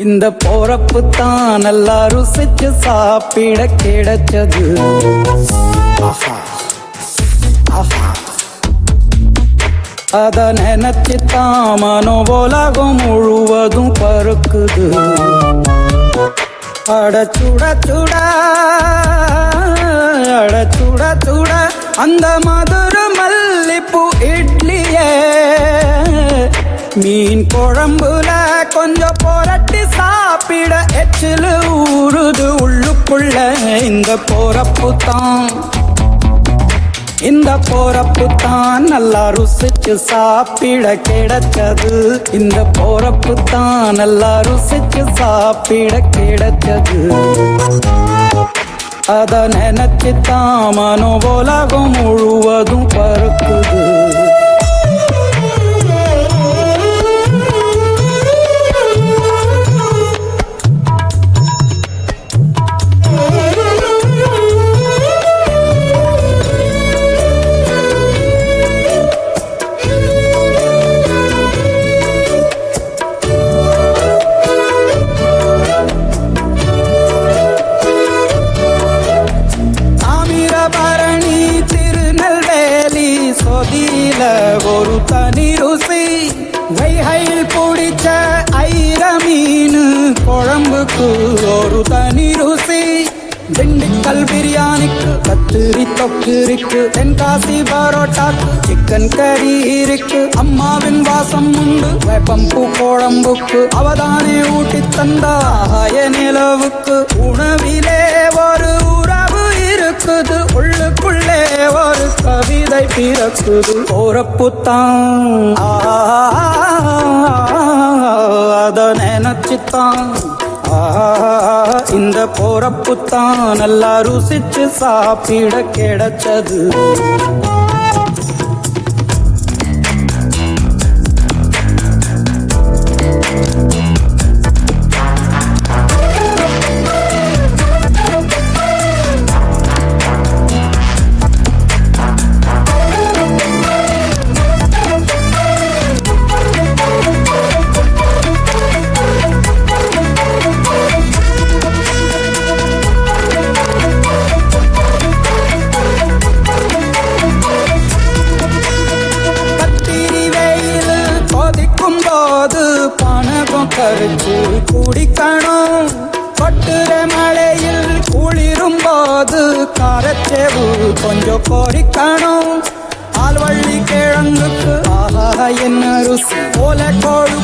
இந்த போறப்பு தான் நல்லா ருசிச்சு சாப்பிட கிடைச்சது. ஆஹா ஆஹா, அத நினைச்சு தான் மனோ உலகம் முழுவதும் பருக்குது. அட சுட சுட அட சுட சுட அந்த மதுர மல்லிப்பூ இட்லியே மீன் குழம்புல கொஞ்சம் புரட்டி சாப்பிட எச்சில் ஊறுது உள்ளுக்குள்ள. இந்த போறப்பு தான் இந்த போறப்பு தான் நல்லா ருசிச்சு சாப்பிட கிடைச்சது. இந்த போறப்பு தான் நல்லா ருசிச்சு சாப்பிட கிடைச்சது. அத நினைச்சு தான் மனோ உலகம் முழுவதும் பருக்குது. ஒரு தனி ருசி வைகையில் பிடிச்ச ஐர மீன் குழம்புக்கு ஒரு தனி ருசி. திண்டுக்கல் பிரியாணிக்கு கத்திரி தொக்கு இருக்கு. தென்காசி பரோட்டாக்கு சிக்கன் கறி இருக்கு. அம்மாவின் வாசம் உண்டு வேப்பம்பூ குழம்புக்கு. அவதானே ஊட்டி தந்தாய நிலவுக்கு. உணவிலே ஒரு உறவு இருக்குது. உள்ளுக்குள்ளே ஒரு கவிதை பிறக்குது. போறப்பு தான் அத நினைச்சுத்தான் இந்த போறப்பு தான் நல்லா ருசிச்சு சாப்பிட கிடைச்சது. பணகம் கரைச்சு குடிக்கணும். பட்டுற மழையில் குளிரும் போது காரச்சேவு கொஞ்சம் பொறிக்கணும். ஆழ்வள்ளி கிழங்குக்கு ஆஹா என்ன ருசி போல கோழு